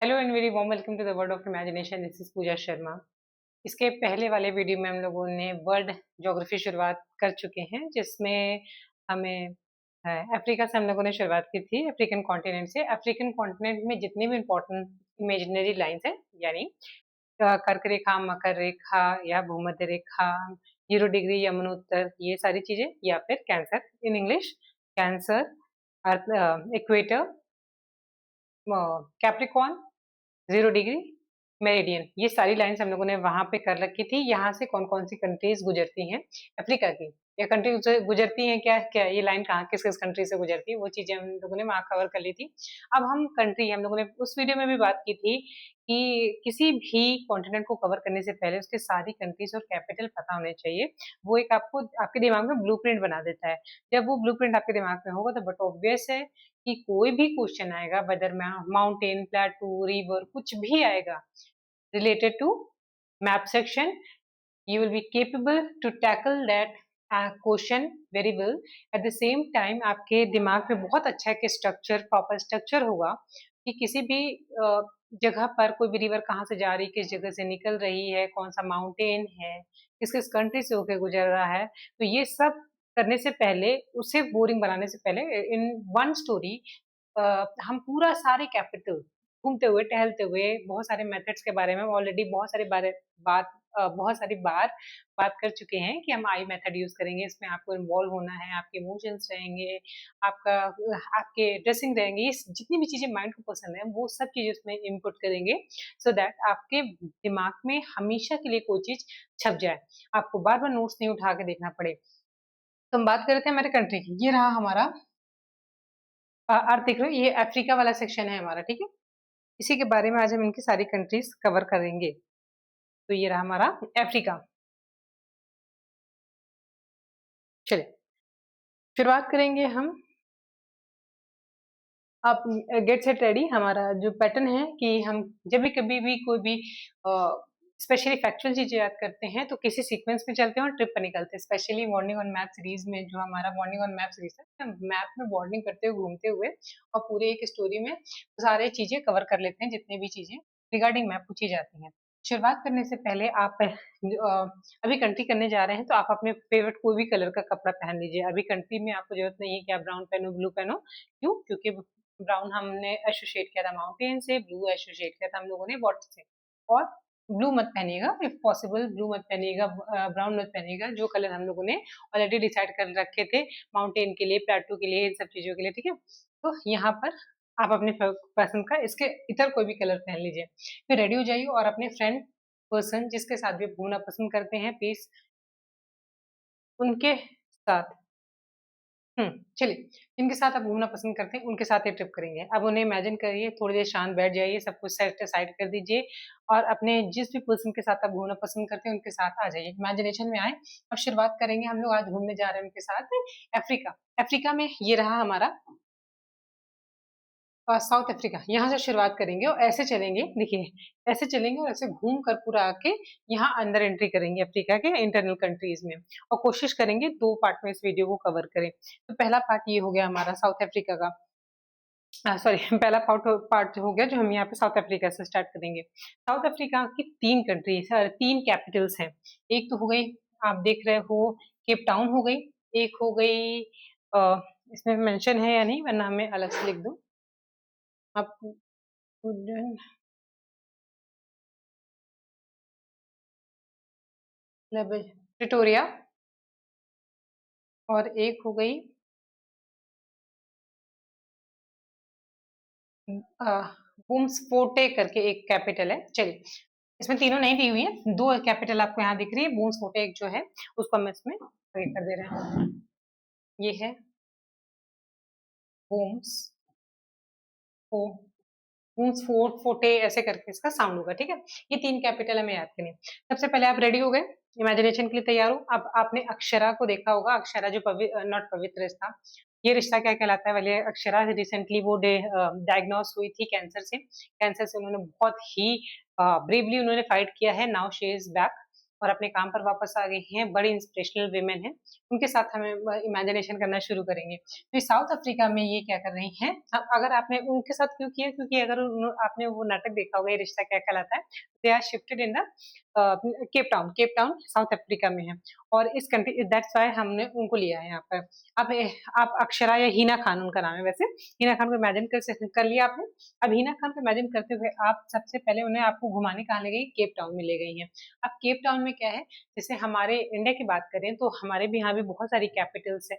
Hello and very warm welcome to the world of imagination. This is Pooja Sharma. इसके पहले वाले video में हम लोगों ने वर्ल्ड ज्योग्राफी शुरुआत कर चुके हैं, जिसमें हमें अफ्रीका से हम लोगों ने शुरुआत की थी, अफ्रीकन कॉन्टिनेंट से। अफ्रीकन कॉन्टिनेंट में जितनी भी इंपॉर्टेंट इमेजिनरी लाइंस हैं, यानी कर्क रेखा, मकर रेखा या भूमध्य रेखा, 0 डिग्री, यमुनोत्तर, ये सारी चीजें, या फिर cancer in English, cancer, earth, equator, Capricorn, 0 degree, meridian, ये सारी लाइंस हम लोगों ने वहां पे कर रखी थी। यहाँ से कौन कौन सी कंट्रीज गुजरती हैं अफ्रीका की, या कंट्री गुजरती हैं, क्या क्या ये लाइन कहाँ किस किस कंट्री से गुजरती है, वो चीजें हम लोगों ने वहां कवर कर ली थी। अब हम लोगों ने उस वीडियो में भी बात की थी कि किसी भी कॉन्टिनेंट को कवर करने से पहले उसके सारी कंट्रीज और कैपिटल पता होने चाहिए। वो एक आपको आपके दिमाग में ब्लूप्रिंट बना देता है। जब वो ब्लूप्रिंट आपके दिमाग में होगा तो बट ऑब्वियस है कि कोई भी क्वेश्चन आएगा, वेदर माउंटेन, प्लेटू, रिवर, कुछ भी आएगा related to map section, you will be capable to tackle that question very well. At the same time आपके दिमाग में बहुत अच्छा एक स्ट्रक्चर, प्रॉपर स्ट्रक्चर होगा कि किसी भी जगह पर कोई भी रिवर कहाँ से जा रही है, किस जगह से निकल रही है, कौन सा माउंटेन है, किस किस कंट्री से होकर गुजर रहा है। तो ये सब करने से पहले, उसे बोरिंग बनाने से पहले, इन वन स्टोरी हम पूरा सारे कैपिटल घूमते हुए, टहलते हुए, बहुत सारे मेथड्स के बारे में ऑलरेडी बहुत सारी बार बात कर चुके हैं कि हम आई मेथड यूज करेंगे। इसमें आपको इन्वॉल्व होना है, आपके इमोशंस रहेंगे, आपका आपके ड्रेसिंग रहेंगे, ये जितनी भी चीजें माइंड को पसंद है वो सब चीजें उसमें इनपुट करेंगे, सो दैट आपके दिमाग में हमेशा के लिए कोई चीज छप जाए, आपको बार बार नोट्स नहीं उठा के देखना पड़े। तो हम बात कर रहे थे हमारे कंट्री की। ये रहा हमारा अर्थ, देख रहे हो, ये अफ्रीका वाला सेक्शन है हमारा, ठीक है। इसी के बारे में आज हम इनकी सारी कंट्रीज कवर करेंगे। तो ये रहा हमारा अफ्रीका। चलिए शुरुआत करेंगे हम। आप गेट सेट रेडी। हमारा जो पैटर्न है कि हम जब भी कभी भी कोई भी स्पेशली फैक्चुअल चीजें याद करते हैं तो किसी सीक्वेंस में चलते हैं और ट्रिप पर निकलते हैं। Specially morning on map series में, जो हमारा मॉर्निंग ऑन मैप सीरीज है, हम मैप में बॉर्डिंग करते हुए, घूमते हुए, और पूरे एक स्टोरी में सारे चीजें कवर कर लेते हैं, जितने भी चीजें रिगार्डिंग मैप पूछी जाती हैं। शुरुआत करने से पहले आप अभी कंट्री करने जा रहे हैं तो आप अपने फेवरेट कोई भी कलर का कपड़ा पहन लीजिए। अभी कंट्री में आपको जरूरत नहीं है कि आप ब्राउन पहनो, ब्लू पहनो। क्यों? क्योंकि ब्राउन हमने एसोसिएट किया था माउंटेन से, ब्लू एसोसिएट किया था हम लोगों ने वाटर से। और ब्लू मत पहनिएगा, इफ पॉसिबल ब्लू मत पहनिएगा, ब्राउन मत पहनिएगा, जो कलर हम लोगों ने ऑलरेडी डिसाइड कर रखे थे माउंटेन के लिए, प्लेटू के लिए, इन सब चीजों के लिए, ठीक है। तो यहाँ पर आप अपने पसंद का इसके इतर कोई भी कलर पहन लीजिए। फिर रेडी हो जाइए और अपने फ्रेंड पर्सन जिसके साथ भी घूमना पसंद करते हैं, प्लीज उनके साथ, चलिए, जिनके साथ आप घूमना पसंद करते हैं उनके साथ ये ट्रिप करेंगे। अब उन्हें इमेजिन करिए, थोड़ी देर शांत बैठ जाइए, सब कुछ सेट साइड कर दीजिए और अपने जिस भी पर्सन के साथ आप घूमना पसंद करते हैं उनके साथ आ जाइए, इमेजिनेशन में आए। अब शुरुआत करेंगे हम लोग, आज घूमने जा रहे हैं उनके साथ अफ्रीका। अफ्रीका में ये रहा हमारा साउथ अफ्रीका। यहाँ से शुरुआत करेंगे और ऐसे चलेंगे, देखिए ऐसे चलेंगे और ऐसे घूम कर पूरा आके यहाँ अंदर एंट्री करेंगे अफ्रीका के इंटरनल कंट्रीज में, और कोशिश करेंगे 2 पार्ट में इस वीडियो को कवर करें। तो पहला पार्ट ये हो गया हमारा साउथ अफ्रीका का, सॉरी पहला पार्ट हो गया जो हम यहाँ पे साउथ अफ्रीका से स्टार्ट करेंगे। साउथ अफ्रीका की 3 कैपिटल्स हैं। एक तो हो गई, आप देख रहे हो, केप टाउन हो गई, एक हो गई, इसमें मेंशन है या नहीं, वरना हमें अलग से लिख दो आप, प्रिटोरिया, और एक हो गई बूम्सफोर्टे करके एक कैपिटल है। चलिए, इसमें तीनों नहीं दी हुई है, 2 कैपिटल आपको यहाँ दिख रही है। बूम्सफोर्टे एक जो है उसको हम इसमें कर दे रहे हैं। ये है बूम्स बूम्सफोर्ट, फोर्टे, ऐसे करके इसका साउंड होगा, ठीक है। ये 3 कैपिटल हमें याद करनी है। सबसे पहले आप रेडी हो गए, इमेजिनेशन के लिए तैयार हो। अब आपने अक्षरा को देखा होगा, अक्षरा जो नॉट पवित्र रिश्ता, ये रिश्ता क्या कहलाता है वाले। अक्षरा रिसेंटली वो डायग्नोस हुई थी कैंसर से। कैंसर से उन्होंने बहुत ही ब्रेवली उन्होंने फाइट किया है। नाउ शी इज बैक, और अपने काम पर वापस आ गई हैं, बड़ी इंस्पिरेशनल वीमेन हैं, उनके साथ हमें इमेजिनेशन करना शुरू करेंगे। तो साउथ अफ्रीका में ये क्या कर रही हैं, अब अगर आपने उनके साथ क्यों किया, क्योंकि अगर आपने वो नाटक देखा होगा, ये रिश्ता क्या कहलाता है, they are shifted in the Cape Town South Africa में है, और इस कंट्री दैट्स वाई हमने उनको लिया है यहाँ पर। अब आप अक्षरा या हिना खान उनका नाम है वैसे, हिना खान को इमेजिन कर लिया आपने। अब हिना खान को इमेजिन करते हुए आप सबसे पहले उन्हें आपको घुमाने कहाँ ले गई, केप टाउन में ले गई हैं। अब केप टाउन में क्या है, जैसे हमारे इंडिया की बात करें तो हमारे भी यहाँ भी बहुत सारी कैपिटल्स है,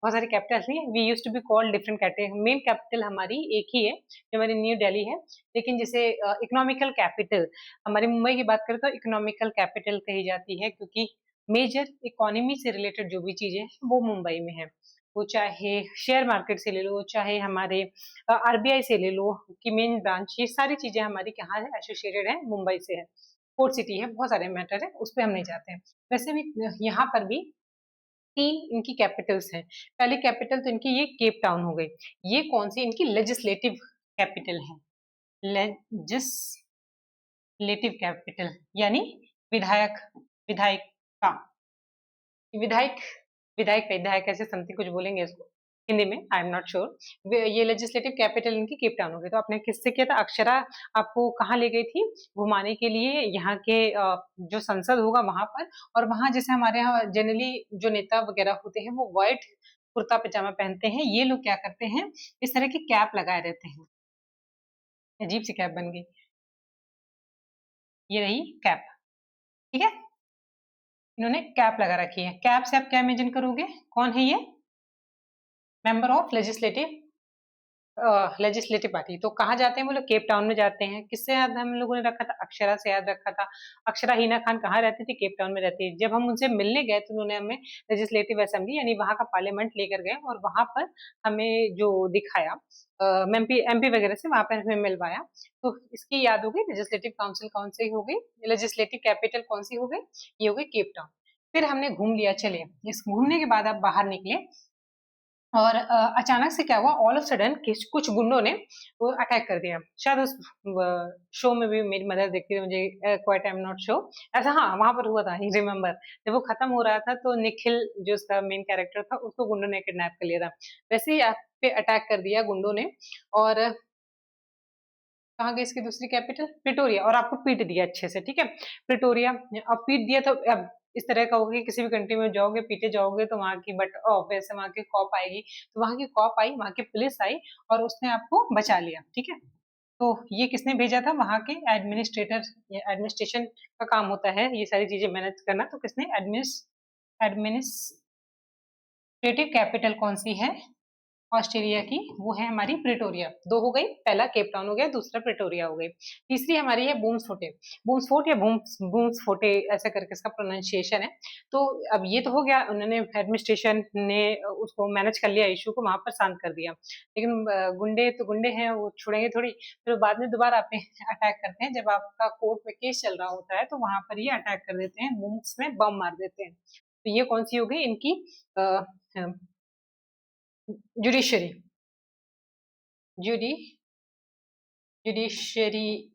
बहुत सारी कैपिटल्स नहीं, we use to be called different capital, main capital हमारी एक ही है जो हमारी न्यू दिल्ली है, लेकिन जैसे इकोनॉमिकल कैपिटल हमारी मुंबई की बात करें तो इकोनॉमिकल कैपिटल कही जाती है, क्योंकि मेजर इकोनॉमी से रिलेटेड जो भी चीजें हैं वो मुंबई में है। वो चाहे शेयर मार्केट से ले लो, चाहे हमारे आरबीआई से ले लो कि मेन ब्रांच, ये सारी चीजें हमारी कहाँ है, एसोसिएटेड है, मुंबई से है। पोर्ट सिटी है, बहुत सारे मैटर है, उस पर हम नहीं जाते हैं। वैसे भी यहाँ पर भी तीन इनकी कैपिटल्स हैं। पहली कैपिटल तो इनकी ये केप टाउन हो गई। ये कौन सी इनकी लेजिस्लेटिव कैपिटल है, लेजिस्लेटिव कैपिटल यानी विधायक, विधायिका, विधायक, विधायक ऐसे समथिंग कुछ बोलेंगे इसको हिंदी में, आई एम नॉट श्योर। ये लेजिस्लेटिव कैपिटल इनकी केप टाउन हो गई। तो आपने किससे किया था, अक्षरा आपको कहाँ ले गई थी घुमाने के लिए, यहाँ के जो संसद होगा वहां पर, और वहां जैसे हमारे यहाँ जनरली जो नेता वगैरह होते हैं वो व्हाइट कुर्ता पजामा पहनते हैं, ये लोग क्या करते हैं, इस तरह की कैप लगाए रहते हैं। अजीब सी कैप बन गई, ये रही कैप, ठीक है, इन्होंने कैप लगा रखी है। कैप से आप क्या इमेजिन करोगे, कौन है ये, मेंबर ऑफ लेजिस्लेटिव पार्टी। तो कहाँ जाते हैं वो लोग, केप टाउन में जाते हैं। किससे याद हम लोगों ने रखा था, अक्षरा से याद रखा था। अक्षरा हिना खान कहाँ रहती थी, केप टाउन में रहती है। जब हम उनसे मिलने गए तो उन्होंने हमें लेजिस्लेटिव असेंबली यानी वहाँ का पार्लियामेंट लेकर गए, और वहां पर हमें जो दिखाया एमपी एमपी वगैरह से, वहां पर हमें मिलवाया। तो इसकी याद हो गई, लेजिस्लेटिव काउंसिल कौन सी हो गई, लेजिस्लेटिव कैपिटल कौन सी हो गई, ये हो गई केप टाउन। फिर हमने घूम लिया, चलिए इस घूमने के बाद आप बाहर निकले, और अचानक से क्या हुआ, ऑल ऑफ सडन कुछ गुंडों ने वो अटैक कर दिया। शायद उस शो में भी मेरी मदर देखती थी, मुझे quite I am not sure, ऐसा हाँ वहां पर हुआ था, ही रिमेम्बर। जब वो खत्म हो रहा था तो निखिल जो उसका मेन कैरेक्टर था उसको गुंडों ने किडनैप कर लिया था। वैसे ही आप पे अटैक कर दिया गुंडों ने, और कहाँ गई इसकी दूसरी कैपिटल, प्रिटोरिया, और आपको पीट दिया अच्छे से, ठीक है, प्रिटोरिया। अब पीट दिया तो अब इस तरह का होगा कि किसी भी कंट्री में जाओगे पीटे जाओगे तो वहां की, बट वैसे वहां की कॉप आएगी, तो वहां की कॉप आई, वहां की पुलिस आई, और उसने आपको बचा लिया, ठीक है। तो ये किसने भेजा था, वहां के एडमिनिस्ट्रेटर, एडमिनिस्ट्रेशन का काम होता है ये सारी चीजें मैनेज करना, तो किसने एडमिनिस्ट्रेटिव कैपिटल कौन सी है ऑस्ट्रेलिया की, वो है हमारी प्रिटोरिया। दो हो गई, पहला केप टाउन हो गया, दूसरा प्रिटोरिया हो गई। तीसरी हमारी है बूम्सफोर्टे, बूम्सफोर्ट या बूम्सफोर्टे ऐसा करके इसका प्रोनाउंसिएशन है। तो अब ये तो हो गया, उन्होंने एडमिनिस्ट्रेशन ने उसको मैनेज कर लिया, इशू को वहां पर शांत कर दिया। लेकिन गुंडे तो गुंडे हैं, वो छोड़ेंगे थोड़ी, फिर बाद में दोबारा आप अटैक करते हैं। जब आपका कोर्ट में केस चल रहा होता है तो वहां पर ये अटैक कर देते हैं, बूम्स में बम मार देते हैं। तो ये कौन सी हो गई इनकी जुडिशरी, जुडी जुडिशरी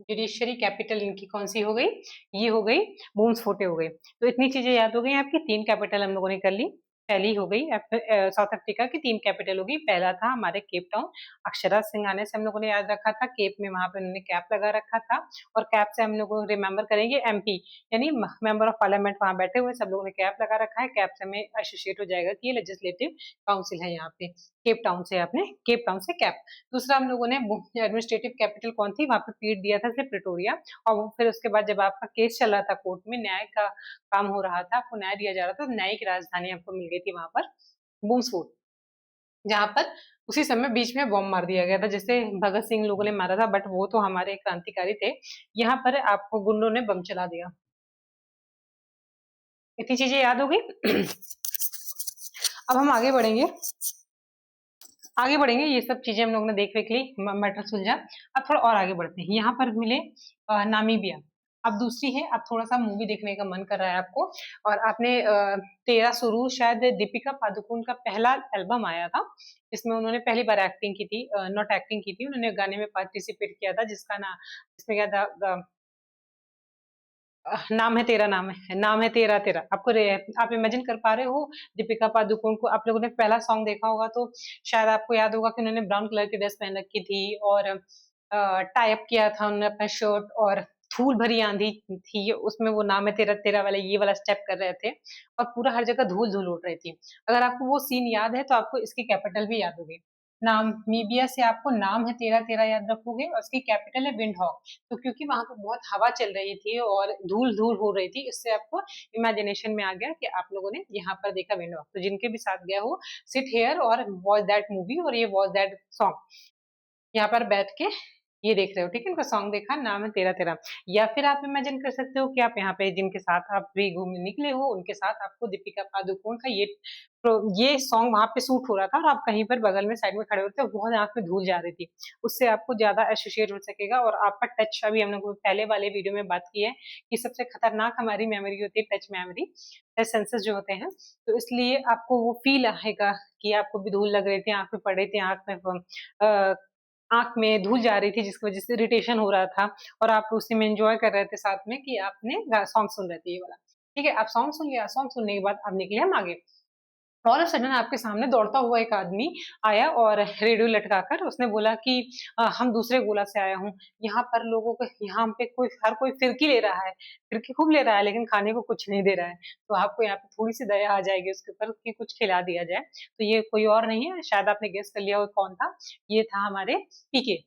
जुडिशरी कैपिटल इनकी कौन सी हो गई, ये हो गई बूम्स फोर्टे हो गई। तो इतनी चीजें याद हो गई आपकी, तीन कैपिटल हम लोगों ने कर ली। पहली हो गई साउथ अफ्रीका की तीन कैपिटल होगी, पहला था हमारे केप टाउन, अक्षरा सिंघानिया से हम लोगों ने याद रखा था, केप में वहां पे उन्होंने कैप लगा रखा था, और कैप से हम लोग रिमेम्बर करेंगे एमपी यानी मेंबर ऑफ पार्लियामेंट, वहां बैठे हुए सब लोगों ने कैप लगा रखा है, कैप से हमें एसोसिएट हो जाएगा कि ये लेजिस्लेटिव काउंसिल है यहाँ पे। केप टाउन से आपने, केप टाउन से कैप। दूसरा हम लोगों ने एडमिनिस्ट्रेटिव कैपिटल कौन थी, वहां पे पीट दिया था सिर्फ प्रिटोरिया, और फिर उसके बाद जब आपका केस चल रहा था कोर्ट में, न्याय का काम हो रहा था, आपको न्याय दिया जा रहा था, तो न्यायिक राजधानी आपको मिल गई थी वहां पर बूम्सफोर्ट, जहां पर उसी समय बीच में बॉम्ब मार दिया गया था, जैसे भगत सिंह लोगों ने मारा था, बट वो तो हमारे क्रांतिकारी थे। यहाँ पर आपको गुंडों ने बम चला दिया। इतनी चीजें याद हो गई। अब हम आगे बढ़ेंगे, आगे बढ़ेंगे, ये सब चीजें हम लोगों ने देख ली, मैटर सुलझा। अब थोड़ा और आगे बढ़ते हैं, यहाँ पर मिले नामीबिया। अब दूसरी है, अब थोड़ा सा मूवी देखने का मन कर रहा है आपको, और आपने तेरा सुरूर, शायद दीपिका पादुकोण का पहला एल्बम आया था, जिसमें उन्होंने पहली बार एक्टिंग की थी, नॉट एक्टिंग की थी, उन्होंने गाने में पार्टिसिपेट किया था, जिसका ना, जिसमें क्या था, नाम है तेरा, नाम है तेरा तेरा। आप इमेजिन कर पा रहे हो दीपिका पादुकोण को? आप लोगों ने पहला सॉन्ग देखा होगा तो शायद आपको याद होगा कि उन्होंने ब्राउन कलर की ड्रेस पहन रखी थी और टाई अप किया था उन्होंने अपना शर्ट, और धूल भरी आंधी थी, उसमें वो नाम है तेरा तेरा वाला ये वाला स्टेप कर रहे थे, और पूरा हर जगह धूल धूल उड़ रही थी। अगर आपको वो सीन याद है तो आपको इसकी कैपिटल भी याद होगी। नाम मीबिया से आपको नाम है तेरा तेरा याद रखोगे, और उसकी कैपिटल है विंडहॉक। तो क्योंकि वहां पर बहुत हवा चल रही थी और धूल धूल हो रही थी, इससे आपको इमेजिनेशन में आ गया कि आप लोगों ने यहाँ पर देखा विंडहॉक। तो जिनके भी साथ गया हो, सिट हेयर और वॉच दैट मूवी और ये वॉच दैट सॉन्ग, यहाँ पर बैठ के ये देख रहे हो, ठीक है, इनका सॉन्ग देखा, नाम है तेरा तेरा। या फिर आप इमेजिन कर सकते हो कि आप यहाँ पे जिनके साथ आप भी घूमने निकले हो उनके साथ आपको दीपिका पादुकोण का ये सॉन्ग वहां पे शूट हो रहा था, और आप कहीं पर बगल में साइड में खड़े होते हो, बहुत आंख में धूल जा रही थी। उससे आपको ज्यादा एसोसिएट हो सकेगा। और आपका टच, अभी हम लोग पहले वाले वीडियो में बात की है कि सबसे खतरनाक हमारी मेमोरी होती है टच मेमोरी, टच सेंसेस जो होते हैं। तो इसलिए आपको वो फील आएगा कि आपको भी धूल लग रही थी, आंख में पड़ रही थी, आंख में धूल जा रही थी, जिसकी वजह से इरिटेशन हो रहा था, और आप उसी में एंजॉय कर रहे थे साथ में कि आपने सॉन्ग सुन रहे थे ये वाला। ठीक है, आप सॉन्ग सुन लिया, सॉन्ग सुनने के बाद आप निकले हम आगे। ऑल ऑफ सडन आपके सामने दौड़ता हुआ एक आदमी आया और रेडियो लटकाकर उसने बोला कि हम दूसरे गोला से आया हूँ। यहाँ पर लोगों को, यहाँ पे हर कोई फिरकी ले रहा है, फिरकी खूब ले रहा है, लेकिन खाने को कुछ नहीं दे रहा है। तो आपको यहाँ पे थोड़ी सी दया आ जाएगी उसके ऊपर कि कुछ खिला दिया जाए। तो ये कोई और नहीं है, शायद आपने गेस कर लिया हो कौन था। ये था हमारे पीके।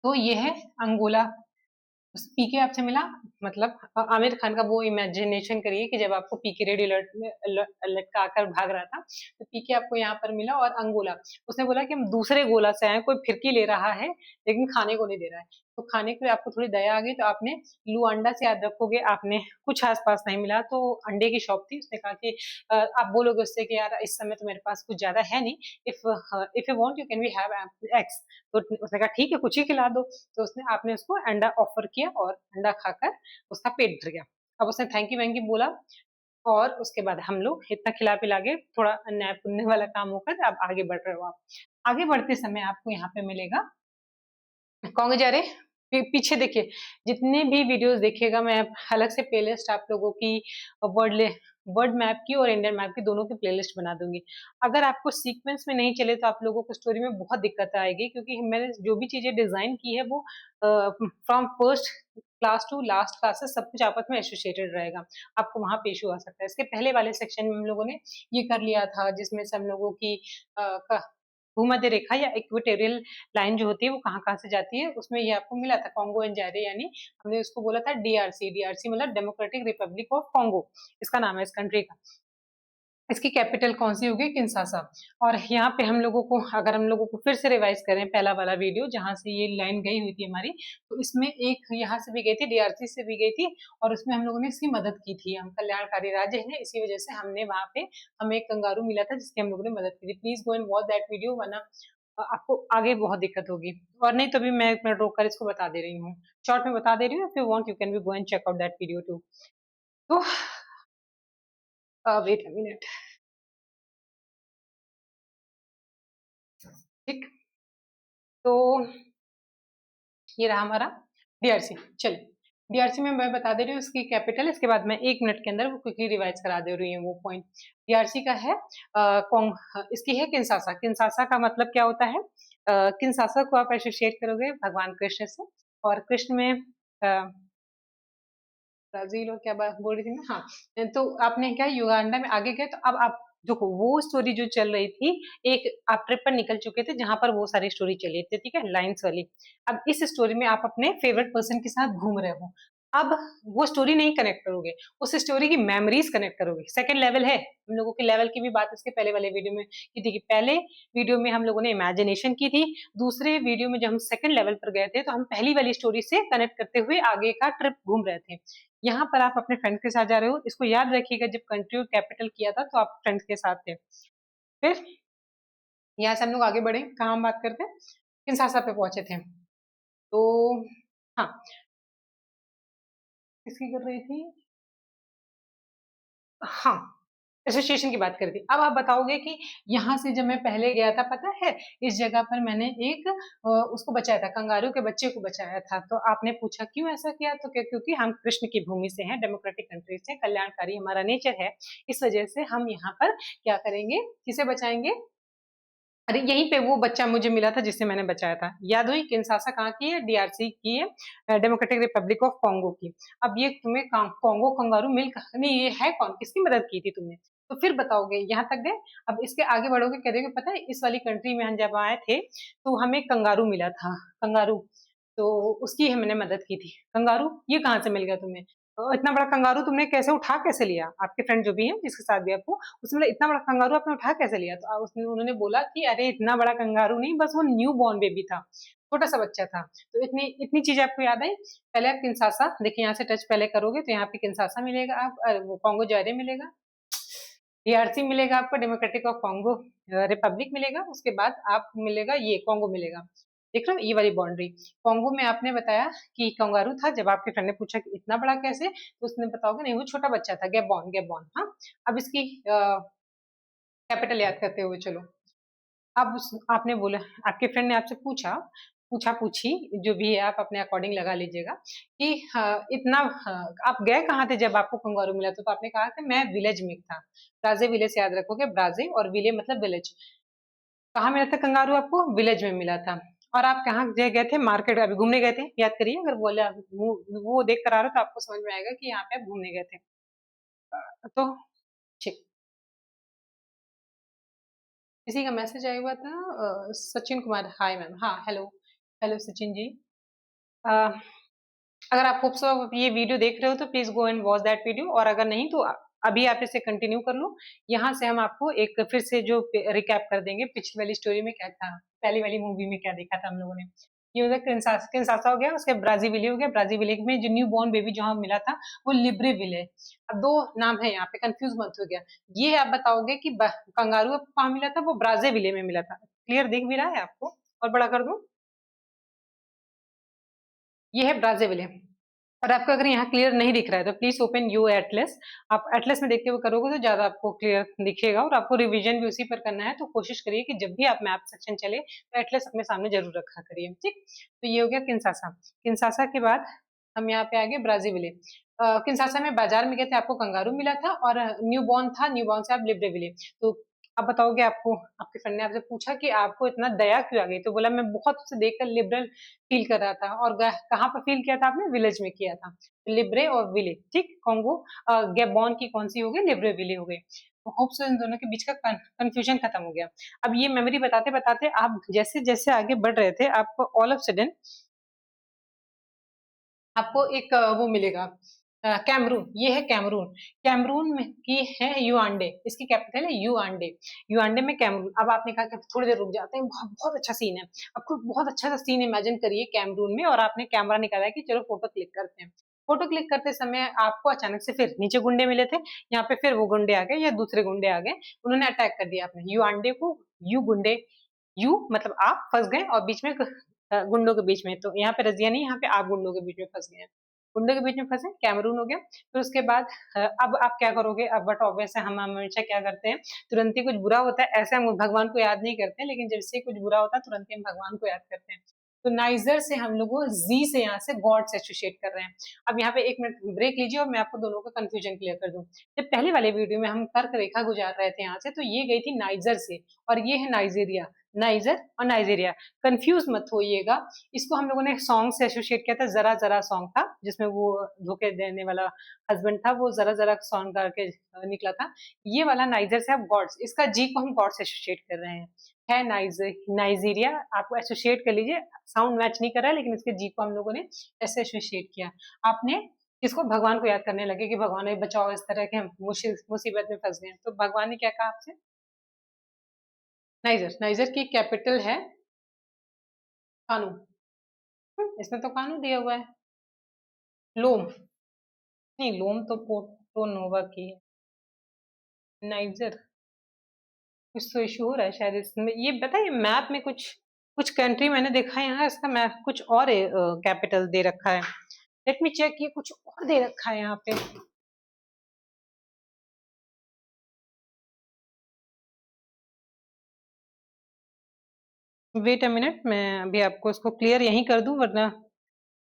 तो ये है अंगोला। पीके आपसे मिला, मतलब आमिर खान का वो इमेजिनेशन करिए कि जब आपको पीके रेडियो लटका कर भाग रहा था, तो पीके आपको यहाँ पर मिला। और अंगोला, उसने बोला कि हम दूसरे गोला से आए, कोई फिरकी ले रहा है लेकिन खाने को नहीं दे रहा है। तो खाने के लिए आपको थोड़ी दया आ गई, तो आपने लुआंडा से याद रखोगे, आपने कुछ आसपास नहीं मिला तो अंडे की शॉप थी, उसने कहा कि आप बोलोगे उससे कि यार इस समय तो मेरे पास कुछ ज्यादा है नहीं, if if you want you can we have eggs. तो उसने कहा ठीक है, कुछ ही खिला दो। तो उसने आपने उसको अंडा ऑफर किया और अंडा खाकर उसका पेट भर गया। अब उसने थैंक यू वैंक यू बोला, और उसके बाद हम लोग इतना खिला पिला के थोड़ा न्याय पुण्य वाला काम होकर अब आगे बढ़ रहे हो आप। आगे बढ़ते समय आपको यहाँ पे मिलेगा, कहोगे जा रहे पीछे देखिए, जितने भी वीडियोस देखिएगा, मैं अलग से प्लेलिस्ट आप लोगों की वर्ल्ड वर्ल्ड मैप की और इंडियन मैप की दोनों की प्लेलिस्ट बना दूंगी। अगर आपको सीक्वेंस में नहीं चले तो आप लोगों को स्टोरी में बहुत दिक्कत आएगी, क्योंकि मैंने जो भी चीजें डिजाइन की है वो from first class to last classes सब कुछ आपस में एसोसिएटेड रहेगा। आपको वहां पे इशू आ सकता है। इसके पहले वाले सेक्शन में हम लोगों ने ये कर लिया था, जिसमें से हम लोगों की भूमध्य रेखा या इक्वेटोरियल लाइन जो होती है वो कहाँ कहाँ से जाती है, उसमें ये आपको मिला था कॉन्गो एंड जायरे, यानी हमने उसको बोला था डीआरसी। डीआरसी मतलब डेमोक्रेटिक रिपब्लिक ऑफ कॉन्गो, इसका नाम है इस कंट्री का। इसकी कैपिटल कौन सी होगी? किंशासा। और यहाँ पे हम लोगों को, अगर हम लोगों को फिर से रिवाइज करें पहला वाला वीडियो जहां से ये लाइन गई हुई थी हमारी, तो इसमें एक यहाँ से भी गई थी, डीआरसी से भी गई थी, और उसमें हम लोगों ने इसकी मदद की थी। हम कल्याणकारी राज्य है, इसी वजह से हमने वहां पे हमें एक कंगारू मिला था जिसकी हम लोगों ने मदद की थी। Please go and watch that video, वरना आपको आगे बहुत दिक्कत होगी। और नहीं तो भी मैं एक मिनट रोक कर इसको बता दे रही हूँ, शॉर्ट में बता दे रही हूँ। If you want you can be go and check out that video too. तो वेट अ मिनट। ठीक, तो ये रहा हमारा डीआरसी। चलिए, डीआरसी में मैं बता दे रही हूँ इसकी कैपिटल, इसके बाद मैं एक मिनट के अंदर वो क्विकली रिवाइज करा दे रही हूँ वो पॉइंट। डीआरसी का है इसकी है किंसासा। किंसासा का मतलब क्या होता है? किंसासा को आप एसोसिएट करोगे भगवान कृष्ण से, और कृष्ण में ब्राजील और क्या बात बोल रही थी ना, हाँ। तो आपने क्या युगांडा में आगे गए, तो अब आप देखो वो स्टोरी जो चल रही थी, एक आप ट्रिप पर निकल चुके थे जहां पर वो सारी स्टोरी चली थी, ठीक है, लाइन्स वाली। अब इस स्टोरी में आप अपने फेवरेट पर्सन के साथ घूम रहे हो। अब वो स्टोरी नहीं कनेक्ट करोगे, उस स्टोरी की मेमोरीज कनेक्ट करोगे। सेकंड लेवल है, हम लोगों के लेवल की भी बात इसके पहले वाले वीडियो में की थी कि पहले वीडियो में हम लोगों ने इमेजिनेशन की थी, दूसरे वीडियो में जब हम सेकंड लेवल पर गए थे तो हम पहली वाली स्टोरी से कनेक्ट करते हुए आगे का ट्रिप घूम रहे थे। यहाँ पर आप अपने फ्रेंड्स के साथ जा रहे हो, इसको याद रखिएगा, जब कंट्री कैपिटल किया था तो आप फ्रेंड्स के साथ थे। फिर यहाँ से हम लोग आगे बढ़े, कहाँ हम बात करते हैं, किंशासा पे पहुंचे थे। तो हाँ, किसकी कर रही थी, हाँ, एसोसिएशन की बात कर दी। अब आप बताओगे कि यहाँ से जब मैं पहले गया था, पता है इस जगह पर मैंने एक उसको बचाया था, कंगारू के बच्चे को बचाया था। तो आपने पूछा क्यों ऐसा किया, तो क्योंकि हम कृष्ण की भूमि से हैं, डेमोक्रेटिक कंट्री से, कल्याणकारी हमारा नेचर है, इस वजह से हम यहाँ पर क्या करेंगे, किसे बचाएंगे। अरे यहीं पे वो बच्चा मुझे मिला था जिससे मैंने बचाया था, याद हुई। किंशासा कहाँ की है, डीआरसी की है, डेमोक्रेटिक रिपब्लिक ऑफ कॉन्गो की। अब ये तुम्हें कॉन्गो कंगारू मिल नहीं, ये है कौन, किसकी मदद की थी तुमने, तो फिर बताओगे, यहाँ तक गए। अब इसके आगे बढ़ोगे, कह रहे पता है इस वाली कंट्री में हम जब आए थे तो हमें कंगारू मिला था, कंगारू, तो उसकी हमने मदद की थी। कंगारू ये कहाँ से मिल गया तुम्हें, तो इतना बड़ा कंगारू तुमने कैसे उठा कैसे लिया, आपके फ्रेंड जो भी है जिसके साथ भी आपको, उसने बोला इतना बड़ा कंगारू आपने उठा कैसे लिया, तो उसने उन्होंने बोला कि अरे इतना बड़ा कंगारू नहीं, बस वो न्यू बॉर्न बेबी था, छोटा सा बच्चा था। तो इतनी इतनी चीज आपको याद आई। पहले आप किंशासा देखिए, यहाँ से टच पहले करोगे तो यहाँ पे किंशासा मिलेगा, आप वो कॉन्गो जारे मिलेगा, डीआरसी मिलेगा आपको, डेमोक्रेटिक ऑफ कॉन्गो रिपब्लिक मिलेगा, उसके बाद आप मिलेगा ये कॉन्गो मिलेगा। देख रहे हो ये वाली बाउंड्री, कॉन्गो में आपने बताया कि कंगारू था, जब आपके फ्रेंड ने पूछा कि इतना बड़ा कैसे, तो उसने बताओगे नहीं वो छोटा बच्चा था, गैबॉन, गैबॉन। हाँ, अब इसकी कैपिटल याद करते हुए चलो। अब आपने बोला, आपके फ्रेंड ने आपसे पूछा, पूछा पूछी जो भी है आप अपने अकॉर्डिंग लगा लीजिएगा कि इतना आप गए कहाँ थे जब आपको कंगारू मिला था, तो आपने कहा कि मैं विलेज में था, ब्राजे विलेज याद रखोगे, ब्राजे और विले मतलब विलेज। कहाँ मिला था कंगारू आपको, विलेज में मिला था। और आप कहाँ गए थे, मार्केट अभी घूमने गए थे, याद करिए, अगर बोले आप वो देख कर आ रहे हो तो आपको समझ में आएगा कि यहाँ पे आप घूमने गए थे। तो ठीक, किसी का मैसेज आया हुआ था, सचिन कुमार, हाय मैम, हाँ हेलो, हेलो सचिन जी। अ, अगर आप होप सो ये वीडियो देख रहे हो तो please go and watch that video, और अगर नहीं तो अभी आप इसे कंटिन्यू कर लो। यहाँ से हम आपको एक फिर से जो रिकैप कर देंगे, पिछली वाली स्टोरी में क्या था, पहली वाली मूवी में क्या देखा था हम लोगों ने। ये हो गया किंशासा हो गया, उसके ब्राजीविली हो गया, ब्राजीविली में जो न्यू बॉर्न बेबी जो हमें मिला था वो लिब्रेविल है। अब दो नाम है यहाँ पे, कंफ्यूज मत हो गया। ये आप बताओगे कि कंगारू आपको कहाँ मिला था, वो ब्राजीविले में मिला था। क्लियर दिख भी रहा है आपको, और बड़ा कर दूं, ये है ब्राजीविले। और आपको अगर यहाँ क्लियर नहीं दिख रहा है तो प्लीज ओपन यू एटलस, आप एटलस में देखते हुए करोगे तो ज्यादा आपको क्लियर दिखेगा, और आपको रिवीजन भी उसी पर करना है, तो कोशिश करिए कि जब भी आप मैप सेक्शन चले तो एटलस अपने सामने जरूर रखा करिए, ठीक। तो ये हो गया किंशासा। किंशासा के बाद हम यहाँ पे आ गए ब्राजीविले। किंशासा में बाजार में गए थे, आपको कंगारू मिला था, और न्यू बॉर्न था, न्यू बॉर्न से आप लिब्रेविले। तो अब बताओगे, आपको आपके फ्रेंड ने आपसे पूछा कि आपको इतना दया क्यों आ गई, तो बोला मैं बहुत उसे देखकर लिबरल फील कर रहा था, और कहाँ पर फील किया था आपने, विलेज में किया था। लिब्रे और विले, ठीक, कॉन्गो गैबॉन की कौन सी हो गई, लिब्रे विले हो गई। होप सो इन दोनों के बीच का कंफ्यूजन खत्म हो गया। अब ये मेमोरी बताते बताते आप जैसे जैसे आगे बढ़ रहे थे, आपको ऑल ऑफ सडन आपको एक वो मिलेगा, कैमरून, ये है कैमरून। कैमरून में की है युआंडे, इसकी कैपिटल है युआंडे। युआंडे में कैमरून। अब आपने कहा कि थोड़ी देर रुक जाते हैं, बहुत बहुत अच्छा सीन है। आपको बहुत अच्छा सा सीन इमेजिन करिए कैमरून में, और आपने कैमरा निकाला है कि चलो फोटो क्लिक करते हैं। फोटो क्लिक करते समय आपको अचानक से फिर नीचे गुंडे मिले थे, यहाँ पे फिर वो गुंडे आ गए या दूसरे गुंडे आ गए, उन्होंने अटैक कर दिया आपने युआंडे को। यू गुंडे, यू मतलब आप फंस गए, और बीच में गुंडों के बीच में, तो यहाँ पे रजिया नहीं, यहाँ पे आप गुंडों के बीच में फंस गए हैं, गुंडों के बीच में फंसे, कैमरून हो गया। फिर उसके बाद अब आप क्या करोगे, अब बट ऑब्वियस है, हम हमेशा क्या करते हैं, तुरंत ही कुछ बुरा होता है ऐसे हम भगवान को याद नहीं करते हैं, लेकिन जब से कुछ बुरा होता है तुरंत ही हम भगवान को याद करते हैं। तो नाइजर से हम लोग जी से यहाँ से गॉड से एसोसिएट कर रहे हैं। अब यहाँ पे एक मिनट ब्रेक लीजिए, और मैं आपको दोनों का कंफ्यूजन क्लियर कर दूं। जब पहले वाले वीडियो में हम कर्क रेखा गुजार रहे थे यहाँ से, तो ये गई थी नाइजर से, और ये है नाइजीरिया, नाइजर और नाइजीरिया, कंफ्यूज मत होइएगा। इसको हम लोगों ने सॉन्ग से एसोसिएट किया था, जरा जरा सॉन्ग था जिसमें वो धोखे देने वाला हस्बैंड था, वो जरा जरा सॉन्ग करके निकला था। ये वाला नाइजर से आप गॉड्स, इसका जी को हम गॉड से एसोसिएट कर रहे हैं, है नाइजीरिया, आपको एसोसिएट कर लीजिए। साउंड मैच नहीं कर रहा है, लेकिन इसके जी को हम लोगों ने ऐसे एसोसिएट किया। आपने इसको भगवान को याद करने लगे कि भगवान बचाओ, इस तरह के हम मुसीबत में फंस गए, तो भगवान ने क्या कहा आपसे, नाइजर, नाइजर की कैपिटल है कानू। इसमें तो कानू दिया हुआ है। लोम, नहीं लोम तो पोर्टो नोवा की है। नाइजर, कुछ तो इशू हो रहा है शायद इसमें, ये बताइए मैप में कुछ कुछ कंट्री मैंने देखा है यहाँ, इसका मैप कुछ और कैपिटल दे रखा है। लेट मी चेक, ये कुछ और दे रखा है यहाँ पे। वेट अ मिनट, मैं अभी आपको इसको क्लियर यहीं कर दूं वरना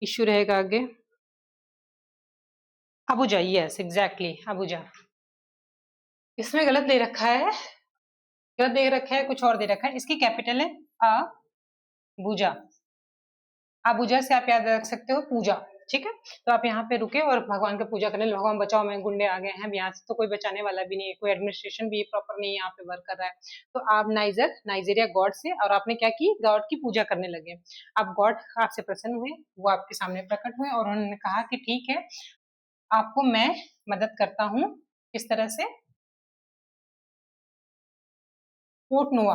इश्यू रहेगा आगे। Abuja, yes exactly Abuja. इसमें गलत दे रखा है, गलत दे रखा है, कुछ और दे रखा है। इसकी कैपिटल है अबुजा। अबुजा से आप याद रख सकते हो पूजा। ठीक है, तो आप यहाँ पे रुके और भगवान का पूजा करने, भगवान बचाओ मैं गुंडे आ गए हैं, अब यहाँ से तो कोई बचाने वाला भी नहीं है, कोई एडमिनिस्ट्रेशन भी प्रॉपर नहीं यहाँ पे वर्क कर रहा है। तो आप नाइजीरिया गॉड से, और आपने क्या की, गॉड की पूजा करने लगे। अब गॉड आपसे प्रसन्न हुए, वो आपके सामने प्रकट हुए और उन्होंने कहा कि ठीक है, आपको मैं मदद करता हूँ। किस तरह से? पोर्ट नोआ।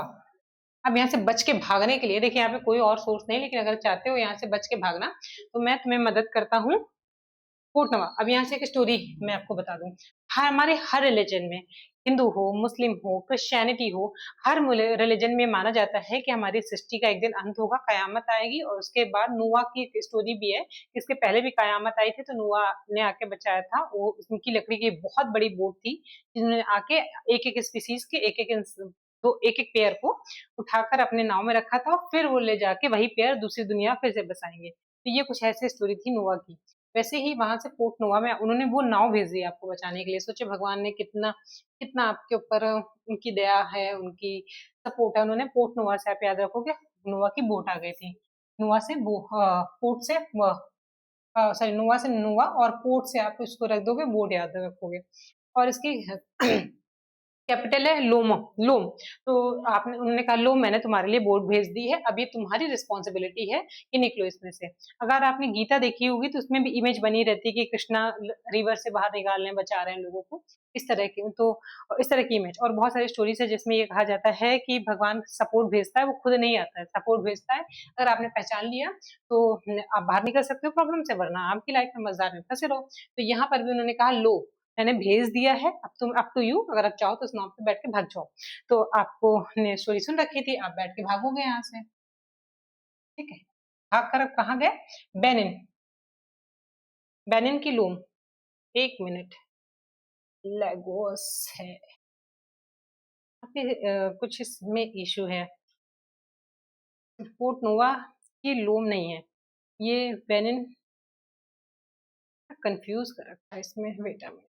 अब यहाँ से बच के भागने के लिए, देखिए यहाँ पे कोई और सोर्स नहीं, लेकिन अगर चाहते हो यहाँ से बच के भागना, तो मैं तुम्हें मदद करता हूँ। पोर्ट नोआ। अब यहाँ से एक स्टोरी मैं आपको बता दूं। हमारे हर रिलीजन में, हिंदू हो, मुस्लिम हो, क्रिश्चियनिटी हो, हर रिलीजन में माना जाता है कि हमारी सृष्टि का एक दिन अंत होगा, कयामत आएगी, और उसके बाद नूहा की एक स्टोरी भी है। इसके पहले भी कयामत आई थी, तो नूहा ने आके बचाया था। वो उनकी लकड़ी की बहुत बड़ी बोट थी, जिन्होंने आके एक एक स्पीसीज के एक एक पेयर को उठाकर अपने नाव में रखा था, और फिर वो ले जाके वही पेयर दूसरी दुनिया फिर से बसाएंगे। तो ये कुछ ऐसी स्टोरी थी नोआ की। वैसे ही वहां से पोर्ट नोवा में उन्होंने वो नाव भेज दी आपको बचाने के लिए। सोचे भगवान ने कितना कितना आपके ऊपर उनकी दया है, उनकी सपोर्ट है। उन्होंने पोर्ट नोवा से, आप याद रखोगे, नोवा की बोट आ गई थी। नोवा से पोर्ट से सॉरी, नोवा से नोवा, और पोर्ट से आप इसको रख दोगे, बोट याद रखोगे। और इसकी कैपिटल है लोम। लोम। तो आपने उन्होंने कहा लोम, मैंने तुम्हारे लिए बोट भेज दी है, अब ये तुम्हारी रिस्पॉन्सिबिलिटी है कि निकलो इसमें से। अगर आपने गीता देखी होगी तो उसमें भी इमेज बनी रहती है कि कृष्णा रिवर से बाहर निकाल रहे हैं, बचा रहे हैं लोगों को, इस तरह की। तो इस तरह की इमेज और बहुत सारी स्टोरीज है जिसमें ये कहा जाता है कि भगवान सपोर्ट भेजता है, वो खुद नहीं आता है, सपोर्ट भेजता है। अगर आपने पहचान लिया तो आप बाहर निकल सकते हो प्रॉब्लम से, वरना आपकी लाइफ में मजेदार में फंसे रहो। तो यहाँ पर भी उन्होंने कहा लो, मैंने भेज दिया है, अब तुम, अप टू यू, अगर आप चाहो तो उस नाव पे बैठ के भाग जाओ। तो आपको ने स्टोरी सुन रखी थी, आप बैठ के भागोगे यहाँ से। ठीक है, भाग कर अब कहाँ गए? बेनिन। बेनिन की लूम। एक मिनट, लेगोस है। कुछ इसमें इशू है। पोर्ट नोवा की लूम नहीं है, ये बेनिन। कंफ्यूज कर रखा है इसमें, वेट अ मिनट।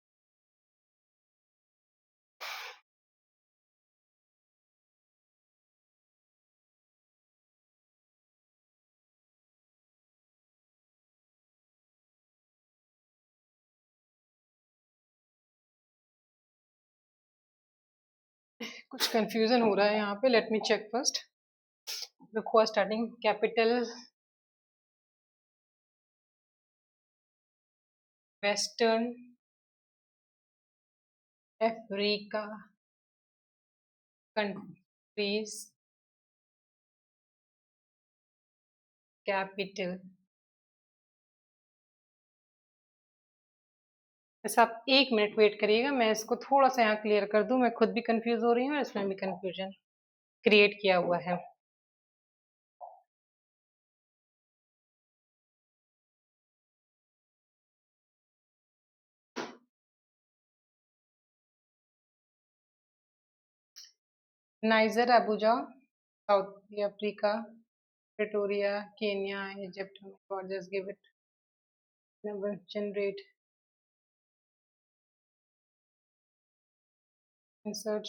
कुछ कंफ्यूजन हो रहा है यहाँ पे, let me check first. Before starting, capital western Africa countries capital. बस आप एक मिनट वेट करिएगा, मैं इसको थोड़ा सा यहाँ क्लियर कर दूं, मैं खुद भी कंफ्यूज हो रही हूँ और इसमें भी कंफ्यूजन क्रिएट किया हुआ है। Niger, Abuja, south Africa, Pretoria, Kenya, Egypt. God just give it, generate, insert,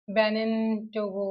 Benin, Togo,